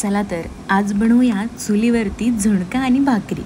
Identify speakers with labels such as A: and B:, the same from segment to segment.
A: चला तर आज बनवूया चुलीवरती झुणका आणि भाकरी।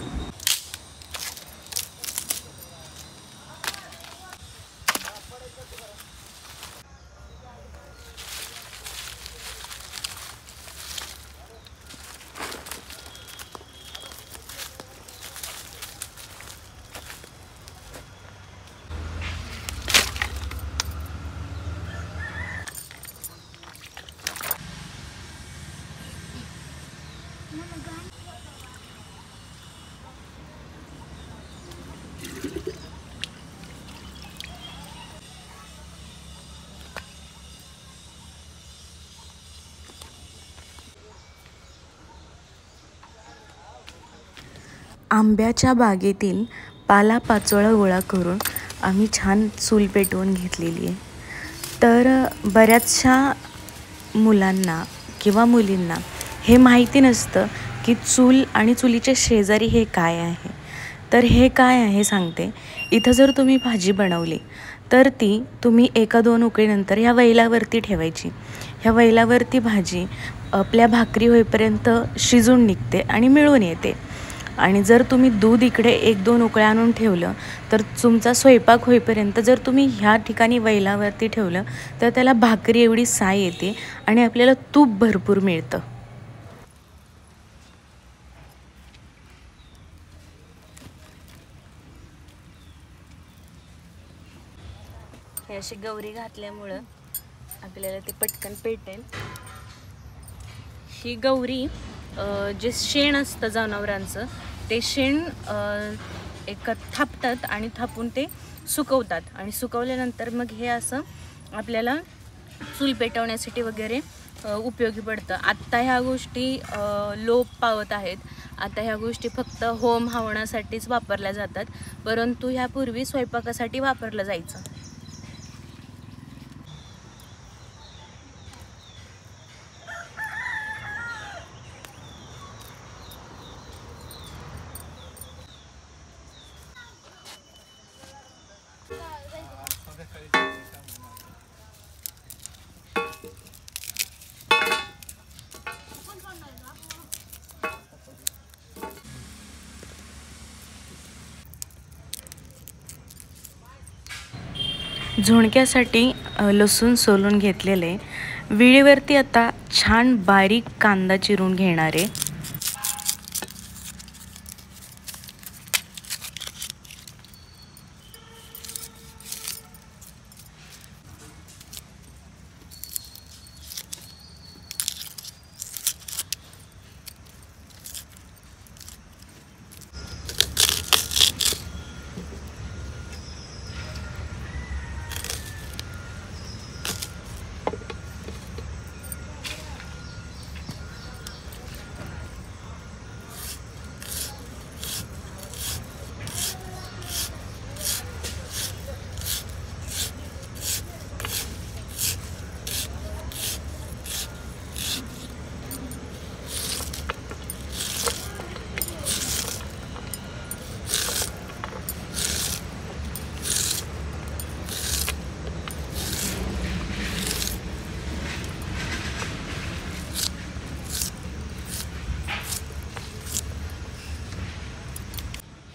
A: आंब्याच्या बागेतील पालापाचोळा गोळा करून आम्ही छान चूल पेटवून घेतलेली आहे। तर बऱ्याचशा मुलांना किंवा मुलींना हे माहिती नसतं की चूल आणि चुलीच्या शेजारी हे काय आहे। तर हे काय आहे सांगते। इथं जर तुम्ही भाजी बनवली तर ती तुम्ही 1-2 उकळीनंतर ह्या वैलावरती ठेवायची। ह्या वैलावरती भाजी आपल्या भाकरी होईपर्यंत शिजून निघते आणि मिळून येते। आणि जर तुम्ही दूध इकडे 1-2 उकळ्या आणून ठेवलं तर तुमचा स्वयंपाक होईपर्यंत जर तुम्ही ह्या ठिकाणी वैलावरती ठेवलं तर त्याला भाकरी एवढी साय येते आणि आपल्याला तूप भरपूर मिळतं। हे अशी गौरी घातल्यामुळं आपल्याला ते पटकन पेटेल। ही गौरी जे शेण असतं जनावरांचं ते शेण एक थापतात आणि थापून ते सुकवतात आणि सुकवल्यानंतर मग हे असं आपल्याला चूल पेटवण्यासाठी वगैरे उपयोगी पडतं। आत्ता ह्या गोष्टी लोप पावत आहेत। आता ह्या गोष्टी फक्त होम हवनासाठीच वापरल्या जातात, परंतु ह्यापूर्वी स्वयंपाकासाठी वापरलं जायचं। झुणक्यासाठी लसूण सोलून घेतलेले, विळीवरती आता छान बारीक कांदा चिरून घेणार आहे।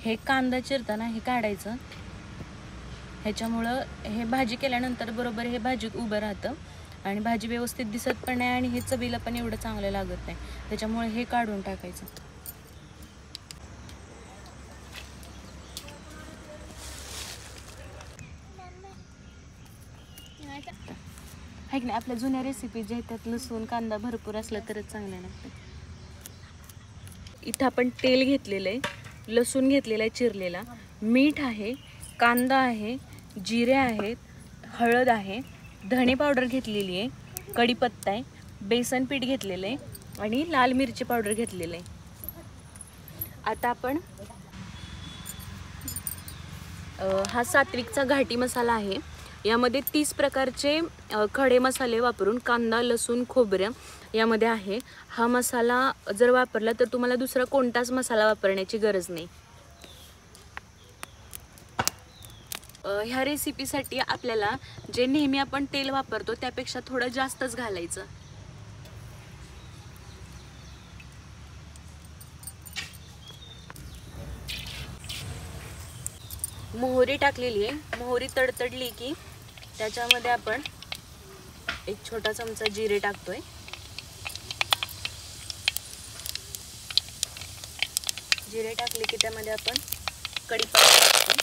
A: हे कांदा चिरताना हे काढायचं, ह्याच्यामुळं हे भाजी केल्यानंतर बरोबर हे भाजीत उभं राहतं आणि भाजी व्यवस्थित दिसत पण नाही आणि हे चवीला पण एवढं चांगलं लागत नाही। त्याच्यामुळे हे काढून टाकायचं। आहे की नाही, आपल्या जुन्या रेसिपी जे आहेत त्यात लसूण कांदा भरपूर असला तरच चांगलं लागतं। इथं आपण तेल घेतलेलं आहे, लसूण घेतलेला आहे चिरलेला, मीठ आहे, कांदा आहे, जिरे आहेत, हळद आहे, धणे पावडर घेतलेली आहे, कढीपत्ता आहे, बेसन पीठ घेतलेलं आहे आणि लाल मिरची पावडर घेतलेलं आहे। आता आपण हा सात्विकचा घाटी मसाला आहे। यामध्ये 30 प्रकारचे खडे मसाले वापरून कांदा लसूण खोबरं यामध्ये आहे। हा मसाला जर वापरला तर तुम्हाला दुसरा कोणताच मसाला वापरण्याची गरज नाही। ह्या रेसिपीसाठी आपल्याला जे नेहमी आपण तेल वापरतो त्यापेक्षा थोडं जास्तच घालायचं। मोहरी टाकलेली आहे। मोहरी तडतडली की त्याच्यामध्ये आपण एक छोटा चमचा जिरे टाकतोय। जिरे टाकले की त्यामध्ये आपण कढीपत्ता टाकतो।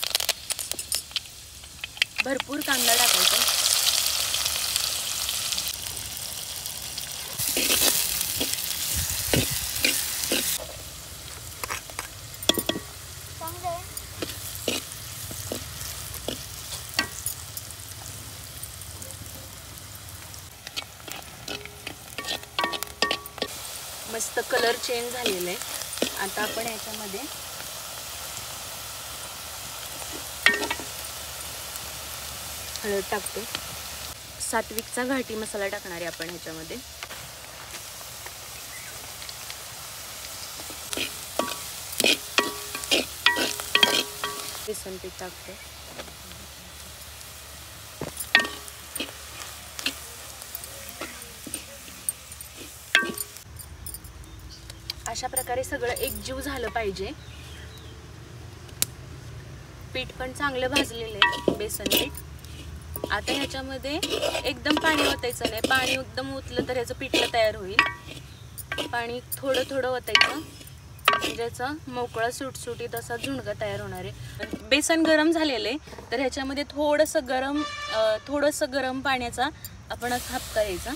A: भरपूर कांदा टाकायचा। मस्त कलर चेंज झालेला आहे। आता आपण याच्यामध्ये हळद टाकतो। सात्विकचा घाटी मसाला टाकणार आहे आपण ह्याच्यामध्ये। बेसन पीठ टाकतो। अशा प्रकारे सगळं एकजीव झालं पाहिजे। पीठ पण चांगलं भाजलेलं आहे, बेसन पीठ। आता ह्याच्यामध्ये एकदम पाणी ओतायचं नाही। पाणी एकदम ओतलं तर ह्याचं पिठलं तयार होईल। पाणी थोडं थोडं ओतायचं म्हणजे याचा मोकळा सुटसुटीत असा झुणका तयार होणार आहे। बेसन गरम झालेलं आहे तर ह्याच्यामध्ये थोडंसं गरम पाण्याचा आपण हापका द्यायचा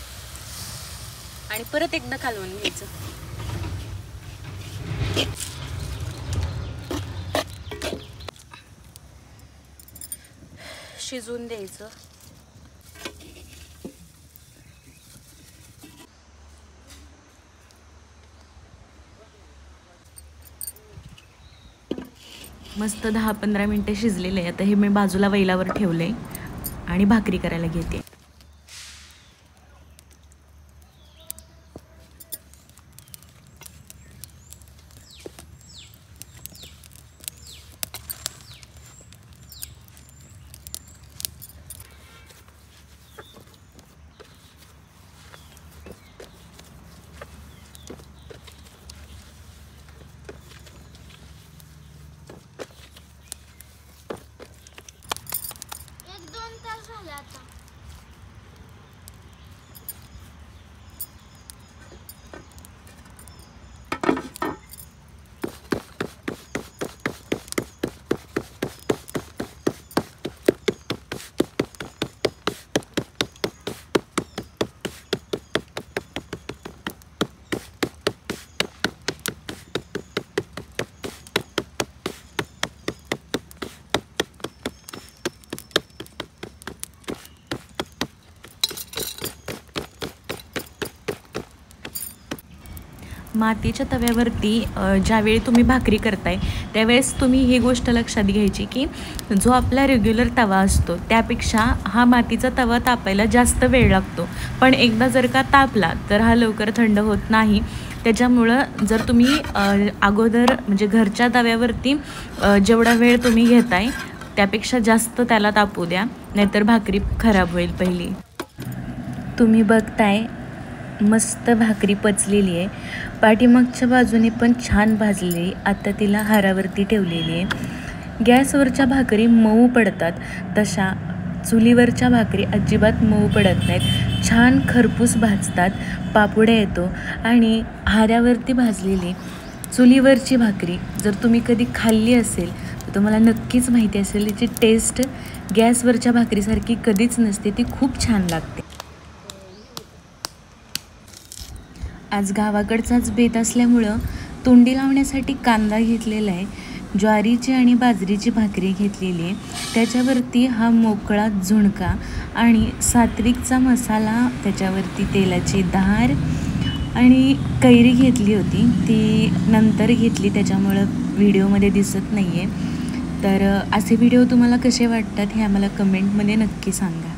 A: आणि परत एकदा कालवून घ्यायचं। शिजवून द्यायचं। मस्त 10-15 मिनिटं शिजलेले आहे। आता हे मी बाजूला वैलावर ठेवले आणि भाकरी करायला घेते। मातीच्या तव्यावरती ज्यावेळी तुम्ही भाकरी करताय त्यावेळेस तुम्ही ही गोष्ट लक्षात घ्यायची की जो आपला रेग्युलर तवा असतो त्यापेक्षा हा मातीचा तवा तापायला जास्त वेळ लागतो। पण एकदा जर का तापला तर हा लवकर थंड होत नाही। त्याच्यामुळं जर तुम्ही अगोदर म्हणजे घरच्या तव्यावरती जेवढा वेळ तुम्ही घेताय त्यापेक्षा जास्त त्याला तापू द्या, नाहीतर भाकरी खराब होईल पहिली। तुम्ही बघताय मस्त भाकरी पचलेली आहे। पाठीमागच्या बाजूने पण छान भाजलेली। आता तिला हारावरती ठेवलेली आहे। गॅसवरच्या भाकरी मऊ पडतात, तशा चुलीवरच्या भाकरी अजिबात मऊ पडत नाहीत। छान खरपूस भाजतात, पापुड्या येतो। आणि हाऱ्यावरती भाजलेली चुलीवरची भाकरी जर तुम्ही कधी खाल्ली असेल तर तुम्हाला नक्कीच माहिती असेल याची टेस्ट गॅसवरच्या भाकरीसारखी कधीच नसते, ती खूप छान लागते। आज गावाकडचाच बेत असल्यामुळं तोंडी लावण्यासाठी कांदा घेतलेला आहे। ज्वारीची आणि बाजरीची भाकरी घेतलेली आहे, त्याच्यावरती हा मोकळा झुणका आणि सात्विकचा मसाला, त्याच्यावरती तेलाची धार आणि कैरी घेतली होती, ती नंतर घेतली त्याच्यामुळं व्हिडिओमध्ये दिसत नाही आहे। तर असे व्हिडिओ तुम्हाला कसे वाटतात हे आम्हाला कमेंटमध्ये नक्की सांगा।